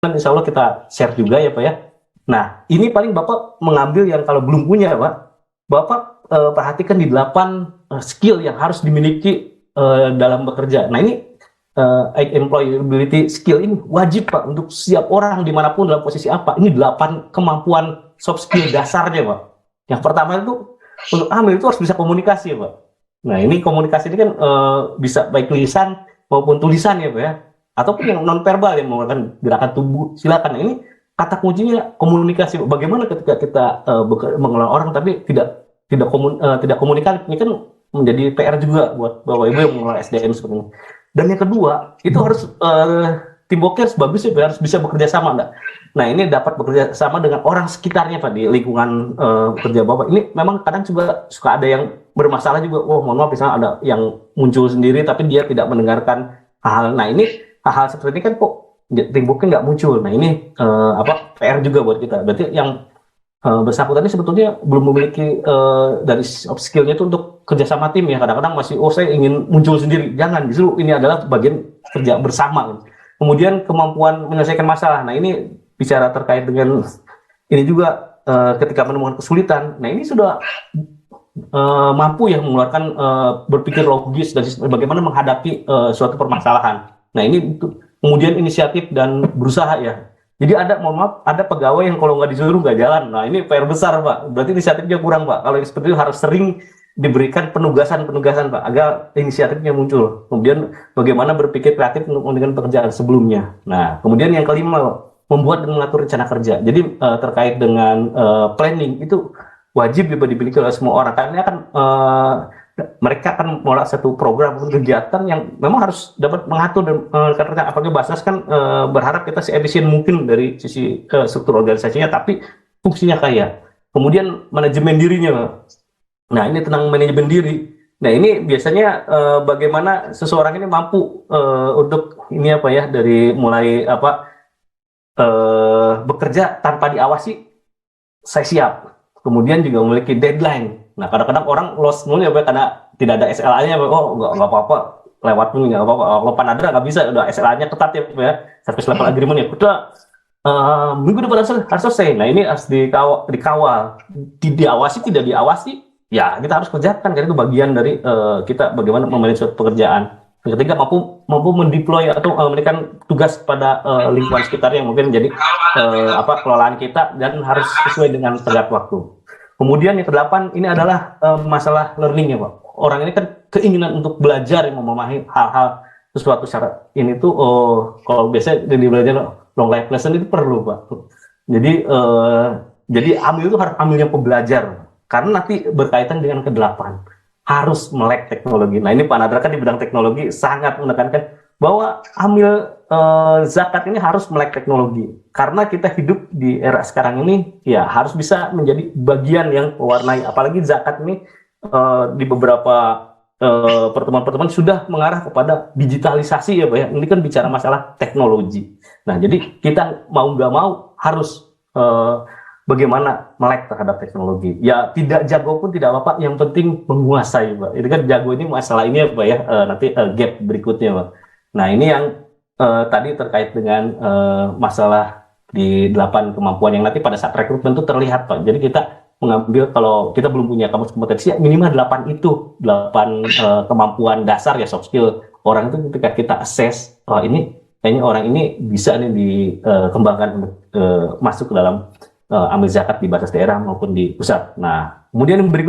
Insya Allah kita share juga ya Pak ya. Nah, ini paling Bapak mengambil yang kalau belum punya Pak, Bapak perhatikan di 8 skill yang harus dimiliki dalam bekerja. Nah ini employability skill ini wajib Pak untuk setiap orang dimanapun dalam posisi apa. Ini 8 kemampuan soft skill dasarnya Pak. Yang pertama itu untuk amil itu harus bisa komunikasi Pak. Nah ini komunikasi ini kan bisa baik lisan maupun tulisan ya Pak ya. Ataupun yang non verbal yang menggunakan gerakan tubuh, silakan. Ini kata kuncinya komunikasi. Bagaimana ketika kita mengelola orang tapi tidak komunikatif, ini kan menjadi PR juga buat Bapak Ibu yang mengelola SDM seperti ini. Dan yang kedua itu harus teamworknya harus bagus ya, harus bisa bekerja sama enggak. Nah ini dapat bekerja sama dengan orang sekitarnya Pak di lingkungan kerja Bapak. Ini memang kadang juga suka ada yang bermasalah juga. Oh mohon maaf, misalnya ada yang muncul sendiri tapi dia tidak mendengarkan hal. Nah ini hal-hal seperti ini kan kok teamworknya nggak muncul. Nah ini PR juga buat kita. Berarti yang bersangkutan ini sebetulnya belum memiliki dari soft skill-nya itu untuk kerjasama tim ya. Kadang-kadang masih saya ingin muncul sendiri. Jangan, justru ini adalah bagian kerja bersama. Kemudian kemampuan menyelesaikan masalah. Nah ini bicara terkait dengan ini juga ketika menemukan kesulitan. Nah ini sudah mampu ya mengeluarkan berpikir logis dan bagaimana menghadapi suatu permasalahan. Nah ini kemudian inisiatif dan berusaha ya. Jadi ada, mohon maaf, ada pegawai yang kalau nggak disuruh nggak jalan. Nah ini PR besar Pak. Berarti inisiatifnya kurang Pak. Kalau seperti itu harus sering diberikan penugasan Pak agar inisiatifnya muncul. Kemudian bagaimana berpikir kreatif untuk menggantikan pekerjaan sebelumnya. Nah kemudian yang kelima, membuat dan mengatur rencana kerja. Jadi terkait dengan planning itu wajib dimiliki oleh semua orang. Karena kan mereka akan mulai satu program atau kegiatan yang memang harus dapat mengatur dan karena apalagi Basnas kan berharap kita seefisien mungkin dari sisi struktur organisasinya, tapi fungsinya kaya. Kemudian manajemen dirinya. Nah ini tentang manajemen diri. Nah ini biasanya bagaimana seseorang ini mampu untuk ini apa ya, dari mulai bekerja tanpa diawasi, saya siap. Kemudian juga memiliki deadline. Nah kadang-kadang orang lost ya karena tidak ada SLA-nya. Oh nggak apa-apa, lewat dulu nggak apa-apa. Kalau Panadra nggak bisa, udah SLA-nya ketat ya, service level agreement ya. Udah minggu depan harus selesai. Nah ini harus dikawal, diawasi tidak diawasi, ya kita harus kerjakan karena itu bagian dari kita bagaimana memanage suatu pekerjaan. Ketika mampu mendeploy atau memberikan tugas pada lingkungan sekitar yang mungkin menjadi kelolaan kita dan harus sesuai dengan tenggat waktu. Kemudian yang ke-8 ini adalah masalah learning ya Pak. Orang ini kan keinginan untuk belajar yang memahami hal-hal sesuatu secara ini tuh kalau biasanya di belajar long life lesson itu perlu Pak. Jadi ambil itu harus ambil yang pembelajar karena nanti berkaitan dengan ke-8 harus melek teknologi. Nah ini Pak Nadra kan di bidang teknologi sangat menekankan bahwa ambil zakat ini harus melek teknologi karena kita hidup di era sekarang ini ya harus bisa menjadi bagian yang mewarnai, apalagi zakat ini di beberapa pertemuan-pertemuan sudah mengarah kepada digitalisasi ya Pak ya. Ini kan bicara masalah teknologi. Nah jadi kita mau nggak mau harus bagaimana melek terhadap teknologi. Ya tidak jago pun tidak apa-apa, yang penting menguasai Pak. Ini kan jago ini masalah ini ya Pak ya, nanti gap berikutnya Pak. Nah ini yang tadi terkait dengan masalah di 8 kemampuan yang nanti pada saat rekrutmen itu terlihat Pak. Jadi kita mengambil, kalau kita belum punya kamus kompetensi ya minimal 8 itu, 8 kemampuan dasar ya soft skill. Orang itu ketika kita assess, oh ini kayaknya orang ini bisa nih dikembangkan untuk masuk ke dalam ambil zakat di batas daerah maupun di pusat. Nah kemudian yang berikut